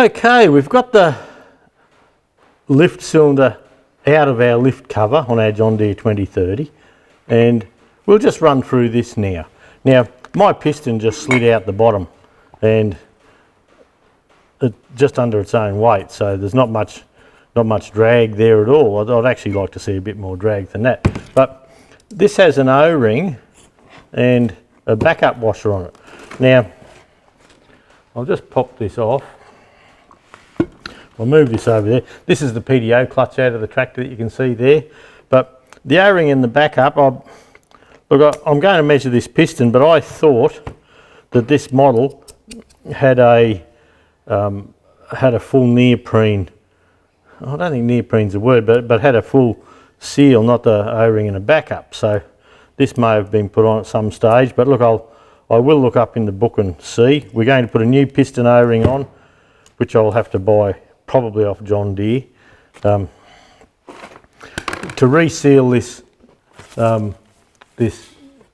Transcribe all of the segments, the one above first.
Okay, we've got the lift cylinder out of our lift cover on our John Deere 2030, and we'll just run through this now. Now, my piston just slid out the bottom and just under its own weight, so there's not much drag there at all. I'd actually like to see a bit more drag than that. But this has an O-ring and a backup washer on it. Now, I'll just pop this off. I'll move this over there. This is the PDO clutch out of the tractor that you can see there. But the O-ring and the backup, I'm going to measure this piston, but I thought that this model had a full neoprene. I don't think neoprene's a word, but had a full seal, not the O-ring and a backup. So this may have been put on at some stage, but look, I will look up in the book and see. We're going to put a new piston O-ring on, which I'll have to buy probably off John Deere. To reseal this this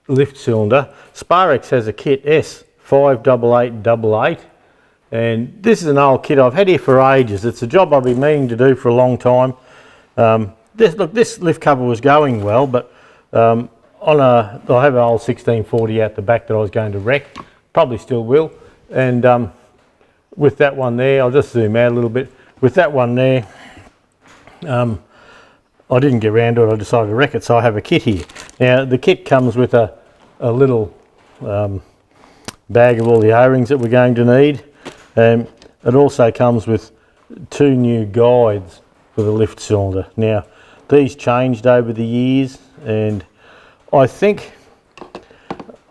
lift cylinder, Sparex has a kit S58888, and this is an old kit I've had here for ages. It's a job I've been meaning to do for a long time. This lift cover was going well, but I have an old 1640 out the back that I was going to wreck, probably still will, and with that one there, I'll just zoom out a little bit. With that one there, I didn't get around to it, I decided to wreck it, so I have a kit here. Now, the kit comes with a little bag of all the O-rings that we're going to need. It also comes with 2 new guides for the lift cylinder. Now, these changed over the years, and I think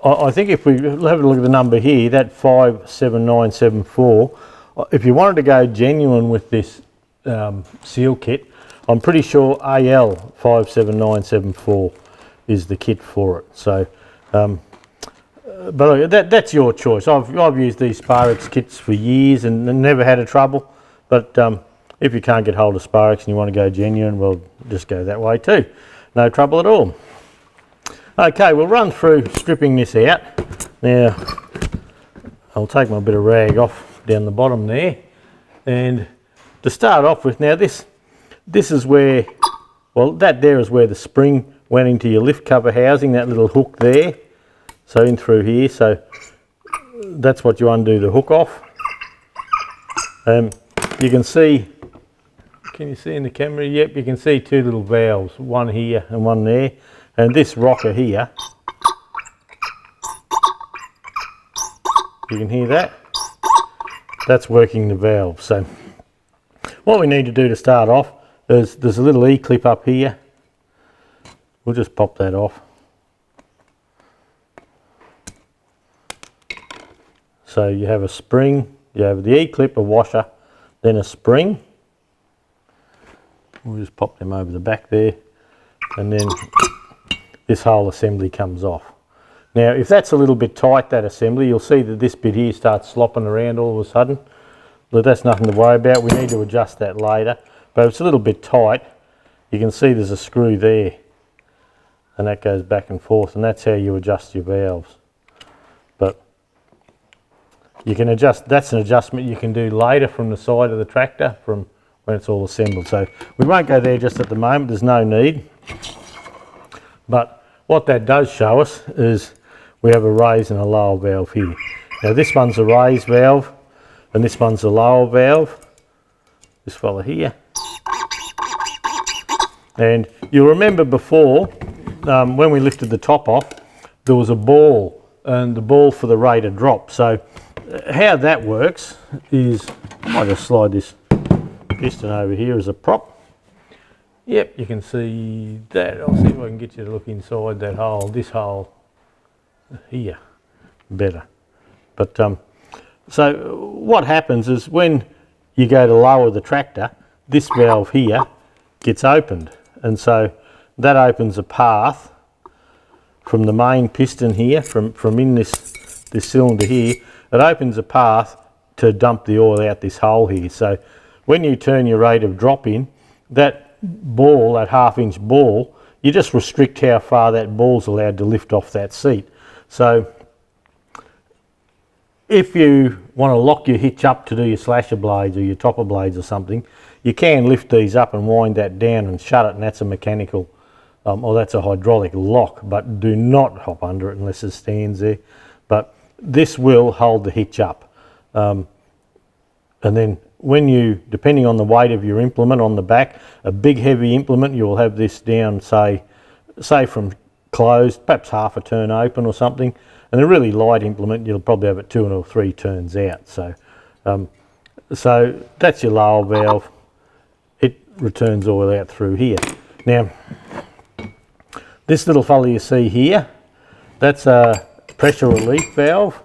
if we have a look at the number here, that 57974, if you wanted to go genuine with this seal kit, I'm pretty sure AL 57974 is the kit for it. So, but look, that's your choice. I've used these Sparex kits for years and never had a trouble. But if you can't get hold of Sparex and you want to go genuine, well, just go that way too. No trouble at all. Okay, we'll run through stripping this out. Now, I'll take my bit of rag off down the bottom there, and to start off with, now this is where, well, that there is where the spring went into your lift cover housing, that little hook there, so in through here. So that's what you undo the hook off. You can see, can you see in the camera? Yep, you can see 2 little valves, one here and one there, and this rocker here, you can hear that? That's working the valve. So what we need to do to start off is there's a little E-clip up here. We'll just pop that off. So you have a spring, you have the E-clip, a washer, then a spring. We'll just pop them over the back there, and then this whole assembly comes off. Now, if that's a little bit tight, that assembly, you'll see that this bit here starts slopping around all of a sudden. But that's nothing to worry about. We need to adjust that later. But if it's a little bit tight, you can see there's a screw there, and that goes back and forth, and that's how you adjust your valves. But you can adjust, that's an adjustment you can do later from the side of the tractor, from when it's all assembled. So we won't go there just at the moment, there's no need. But what that does show us is we have a raise and a lower valve here. Now this one's a raised valve and this one's a lower valve, this fella here. And you'll remember before, when we lifted the top off, there was a ball, and the ball for the rate of drop. So how that works is, I might just slide this piston over here as a prop. Yep, you can see that. I'll see if I can get you to look inside that hole, this hole here, better. But so what happens is when you go to lower the tractor, this valve here gets opened, and so that opens a path from the main piston here, from in this cylinder here. It opens a path to dump the oil out this hole here. So when you turn your rate of drop in, that ball, that 1/2 inch ball, you just restrict how far that ball's allowed to lift off that seat. So if you want to lock your hitch up to do your slasher blades or your topper blades or something, you can lift these up and wind that down and shut it, and that's a mechanical, or that's a hydraulic lock, but do not hop under it unless it stands there. But this will hold the hitch up. And then when you, depending on the weight of your implement on the back, a big heavy implement, you'll have this down, say from closed, perhaps half a turn open or something. And a really light implement, you'll probably have it 2 or 3 turns out. So, so that's your lower valve. It returns oil out through here. Now, this little fella you see here, that's a pressure relief valve.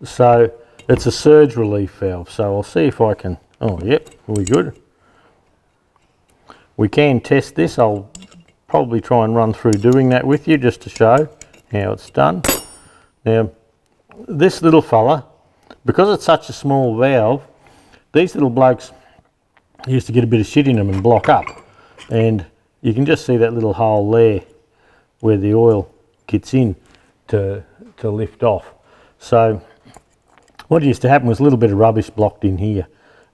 So it's a surge relief valve. So I'll see if I can, oh yep, we're good. We can test this. I'll probably try and run through doing that with you just to show how it's done. Now, this little fella, because it's such a small valve, these little blokes used to get a bit of shit in them and block up. And you can just see that little hole there where the oil gets in to lift off. So what used to happen was a little bit of rubbish blocked in here.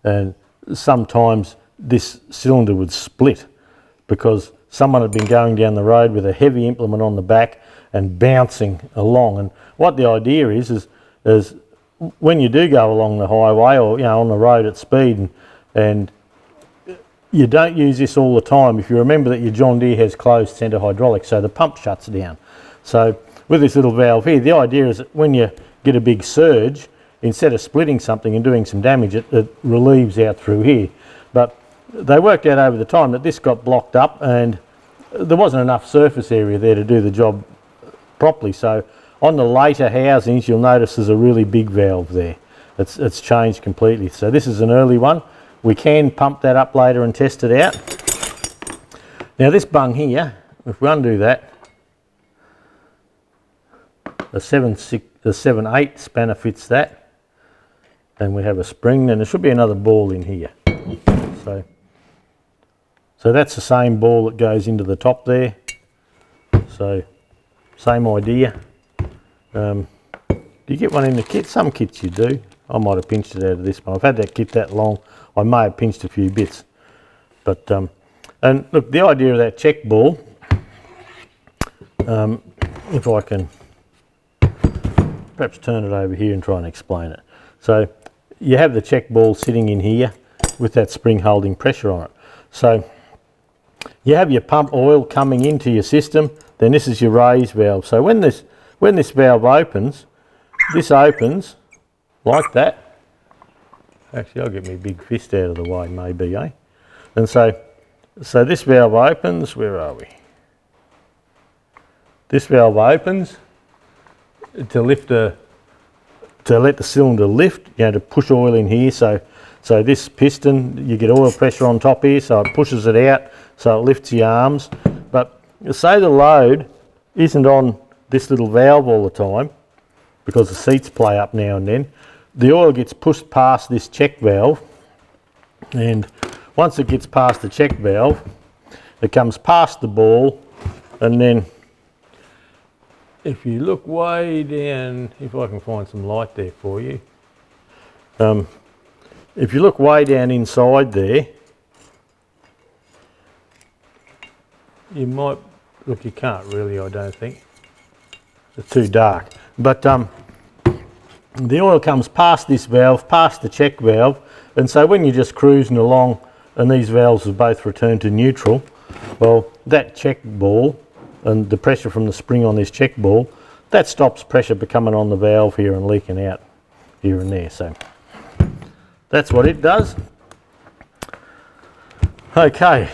And sometimes this cylinder would split because someone had been going down the road with a heavy implement on the back and bouncing along. And what the idea is when you do go along the highway or on the road at speed and you don't use this all the time, if you remember that your John Deere has closed centre hydraulics, so the pump shuts down. So with this little valve here, the idea is that when you get a big surge, instead of splitting something and doing some damage, it relieves out through here. But they worked out over the time that this got blocked up and there wasn't enough surface area there to do the job properly. So on the later housings, you'll notice there's a really big valve there. It's changed completely. So this is an early one. We can pump that up later and test it out. Now this bung here, if we undo that, the 7/8 spanner fits that, and we have a spring, and there should be another ball in here. So that's the same ball that goes into the top there. So same idea. Do you get one in the kit? Some kits you do. I might have pinched it out of this one. I've had that kit that long. I may have pinched a few bits. But and look, the idea of that check ball, if I can perhaps turn it over here and try and explain it. So you have the check ball sitting in here with that spring holding pressure on it. So you have your pump oil coming into your system, then this is your raise valve. So when this valve opens, this opens like that. Actually, I'll get my big fist out of the way maybe, eh? And so this valve opens, where are we? This valve opens to let the cylinder lift, to push oil in here. So this piston, you get oil pressure on top here, so it pushes it out, so it lifts the arms. But say the load isn't on this little valve all the time, because the seats play up now and then, the oil gets pushed past this check valve, and once it gets past the check valve, it comes past the ball, and then if you look way down, if I can find some light there for you, if you look way down inside there, you might, look, you can't really, I don't think, it's too dark, but the oil comes past this valve, past the check valve, and so when you're just cruising along and these valves have both returned to neutral, well, that check ball and the pressure from the spring on this check ball, that stops pressure becoming on the valve here and leaking out here and there. So that's what it does. Okay,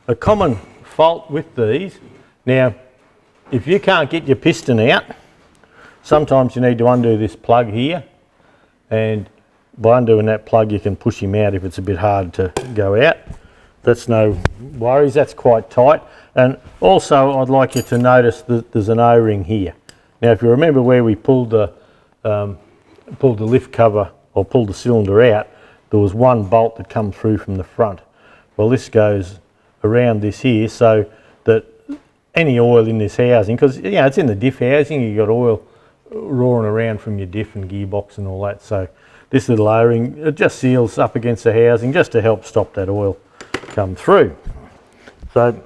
a common fault with these, now if you can't get your piston out, sometimes you need to undo this plug here, and by undoing that plug you can push him out if it's a bit hard to go out. That's no worries, that's quite tight. And also I'd like you to notice that there's an O-ring here. Now if you remember where we pulled the lift cover or pulled the cylinder out, there was one bolt that come through from the front. Well, this goes around this here so that any oil in this housing, because it's in the diff housing, you've got oil roaring around from your diff and gearbox and all that. So this little O-ring, it just seals up against the housing just to help stop that oil come through. So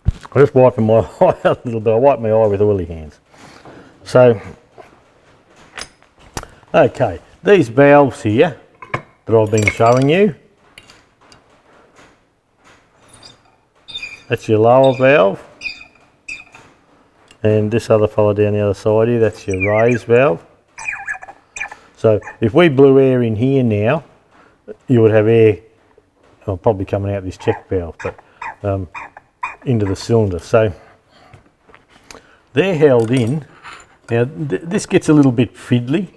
I'm just wiping my eye a little bit. I wipe my eye with oily hands. So, okay, these valves here that I've been showing you, that's your lower valve, and this other fella down the other side here, that's your raise valve. So if we blew air in here now, you would have air, well, probably coming out this check valve, but into the cylinder. So they're held in. Now this gets a little bit fiddly.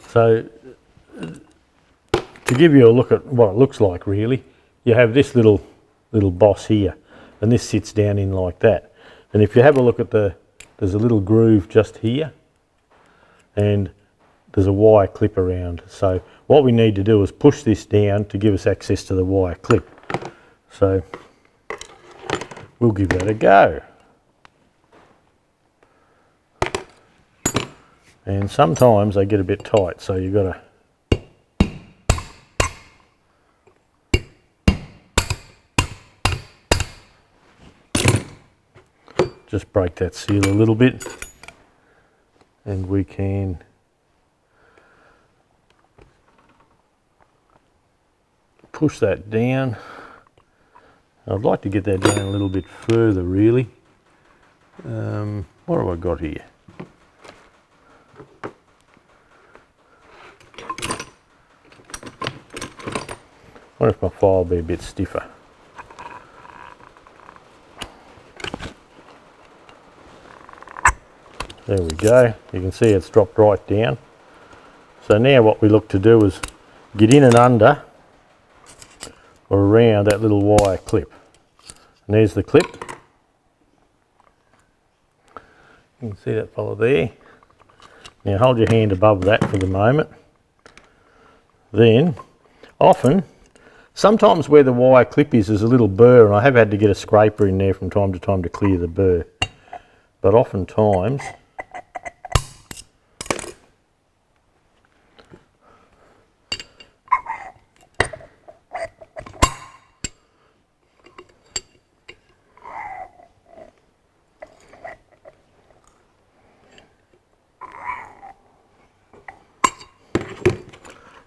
So to give you a look at what it looks like, really, you have this little boss here, and this sits down in like that. And if you have a look at there's a little groove just here, and there's a wire clip around. So what we need to do is push this down to give us access to the wire clip. So we'll give that a go. And sometimes they get a bit tight, so you've got to just break that seal a little bit, and we can push that down. I'd like to get that down a little bit further, really. What have I got here? I wonder if my file will be a bit stiffer. There we go. You can see it's dropped right down. So now what we look to do is get in and under or around that little wire clip. And there's the clip. You can see that fella there. Now hold your hand above that for the moment. Then, sometimes where the wire clip is, there's a little burr, and I have had to get a scraper in there from time to time to clear the burr. But oftentimes,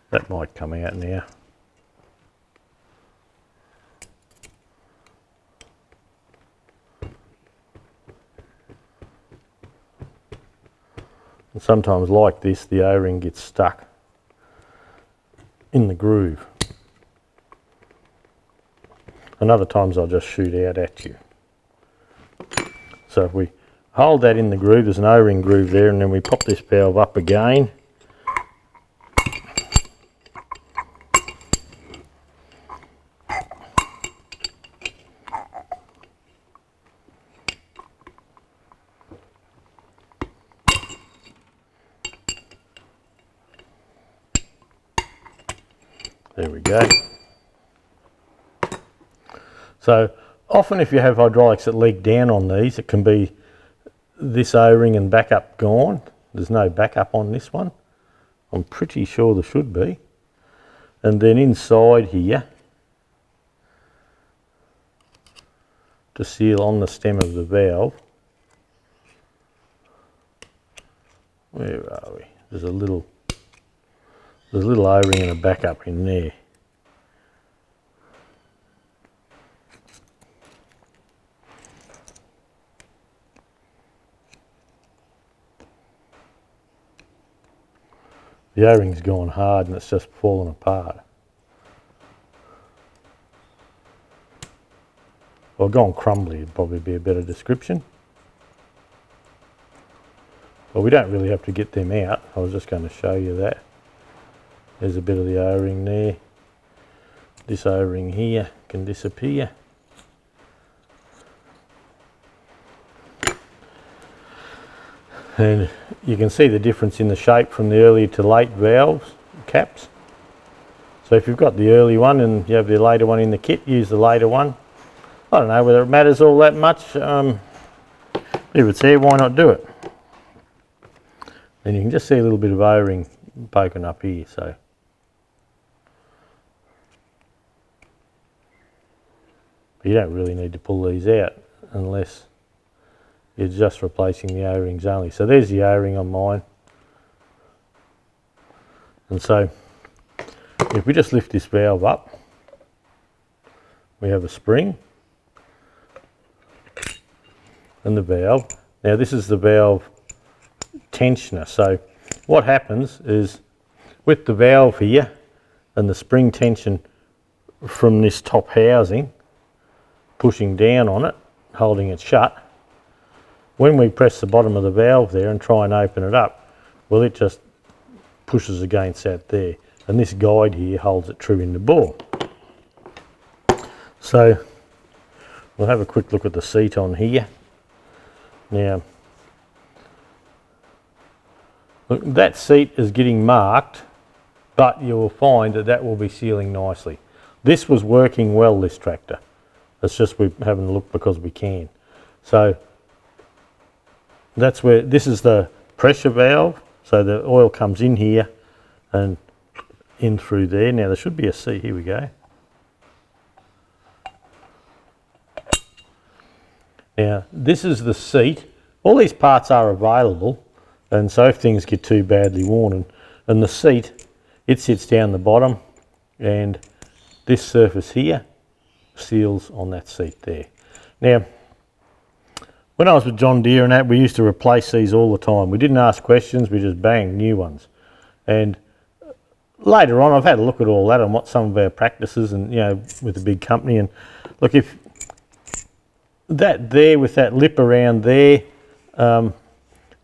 that might come out now. And sometimes like this, the O-ring gets stuck in the groove. And other times I'll just shoot out at you. So if we hold that in the groove, there's an O-ring groove there, and then we pop this valve up again. There we go. So often if you have hydraulics that leak down on these, it can be this O-ring and backup gone. There's no backup on this one. I'm pretty sure there should be. And then inside here, to seal on the stem of the valve, where are we? There's a little O-ring and a backup in there. The O-ring's gone hard and it's just fallen apart. Well, gone crumbly would probably be a better description. Well, we don't really have to get them out. I was just going to show you that. There's a bit of the O-ring there. This O-ring here can disappear. And you can see the difference in the shape from the early to late valves, caps. So if you've got the early one and you have the later one in the kit, use the later one. I don't know whether it matters all that much. If it's there, why not do it? And you can just see a little bit of O-ring poking up here, so. You don't really need to pull these out unless you're just replacing the O-rings only. So there's the O-ring on mine. And so if we just lift this valve up, we have a spring and the valve. Now this is the valve tensioner. So what happens is with the valve here and the spring tension from this top housing pushing down on it, holding it shut, when we press the bottom of the valve there and try and open it up, well, it just pushes against that there, and this guide here holds it true in the bore. So we'll have a quick look at the seat on here. Now look, that seat is getting marked, but you will find that that will be sealing nicely. This was working well, this tractor. It's just we're having a look because we can. So that's where, this is the pressure valve. So the oil comes in here and in through there. Now there should be a seat, here we go. Now this is the seat. All these parts are available, and so if things get too badly worn, and the seat, it sits down the bottom, and this surface here seals on that seat there. Now when I was with John Deere and that, we used to replace these all the time. We didn't ask questions, we just banged new ones. And later on, I've had a look at all that and what some of our practices and, you know, with the big company. And look, if that there with that lip around there,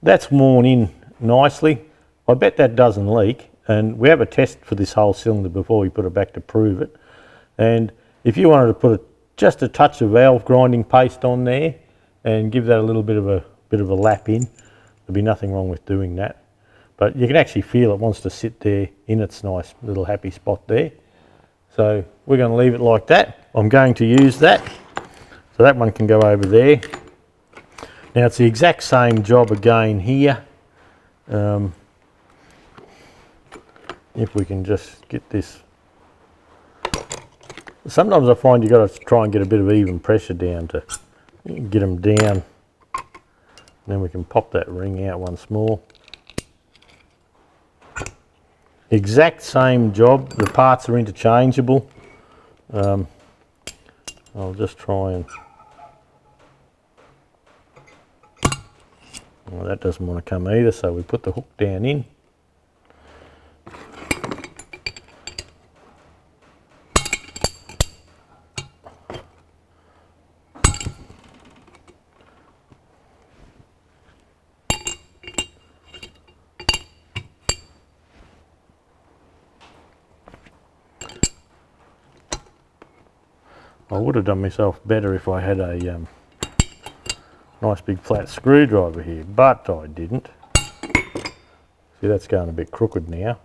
that's worn in nicely. I bet that doesn't leak. And we have a test for this whole cylinder before we put it back to prove it. And if you wanted to put just a touch of valve grinding paste on there, and give that a little bit of a lap in, there'll be nothing wrong with doing that. But you can actually feel it wants to sit there in its nice little happy spot there. So we're going to leave it like that. I'm going to use that. So that one can go over there. Now it's the exact same job again here. If we can just get this. Sometimes I find you've got to try and get a bit of even pressure down to get them down, then we can pop that ring out once more. Exact same job, the parts are interchangeable. I'll just try and, well, that doesn't want to come either, so we put the hook down in. I would have done myself better if I had a nice big flat screwdriver here, but I didn't. See, that's going a bit crooked now.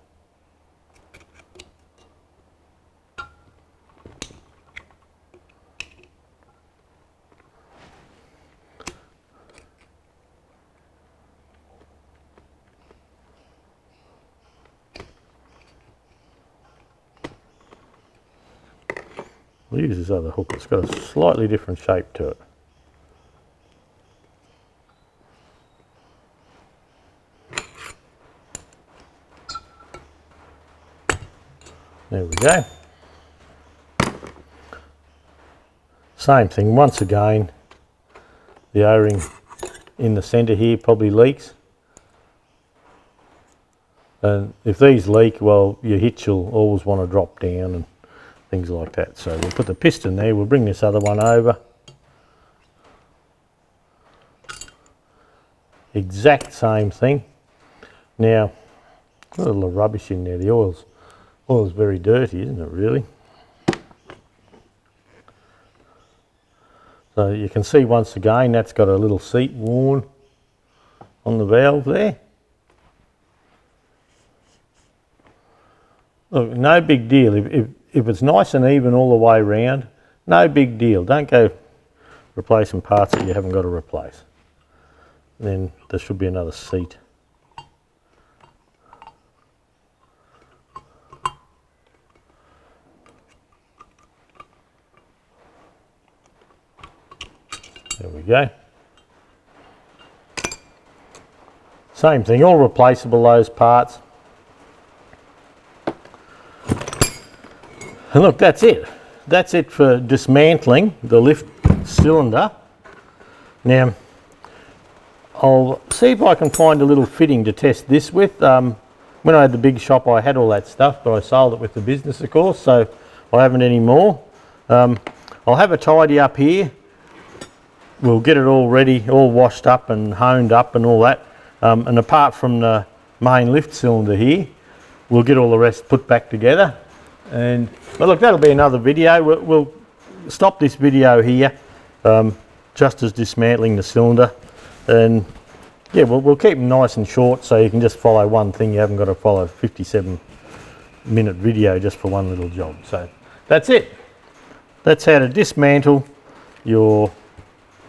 We'll use this other hook, it's got a slightly different shape to it. There we go. Same thing, once again, the O-ring in the centre here probably leaks. And if these leak, well, your hitch will always want to drop down and things like that. So we'll put the piston there, we'll bring this other one over. Exact same thing. Now, a little rubbish in there, the oil's very dirty, isn't it really? So you can see once again that's got a little seat worn on the valve there. Look, no big deal. If it's nice and even all the way around, no big deal. Don't go replacing parts that you haven't got to replace. Then there should be another seat. There we go. Same thing, all replaceable, those parts. And look, that's it. That's it for dismantling the lift cylinder. Now, I'll see if I can find a little fitting to test this with. When I had the big shop, I had all that stuff, but I sold it with the business, of course, so I haven't any more. I'll have a tidy up here. We'll get it all ready, all washed up and honed up and all that. And apart from the main lift cylinder here, we'll get all the rest put back together. And well, look, that'll be another video. We'll stop this video here, just as dismantling the cylinder. And yeah, we'll keep them nice and short so you can just follow one thing. You haven't got to follow a 57-minute video just for one little job. So that's it. That's how to dismantle your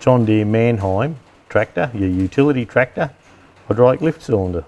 John Deere Mannheim tractor, your utility tractor, hydraulic lift cylinder.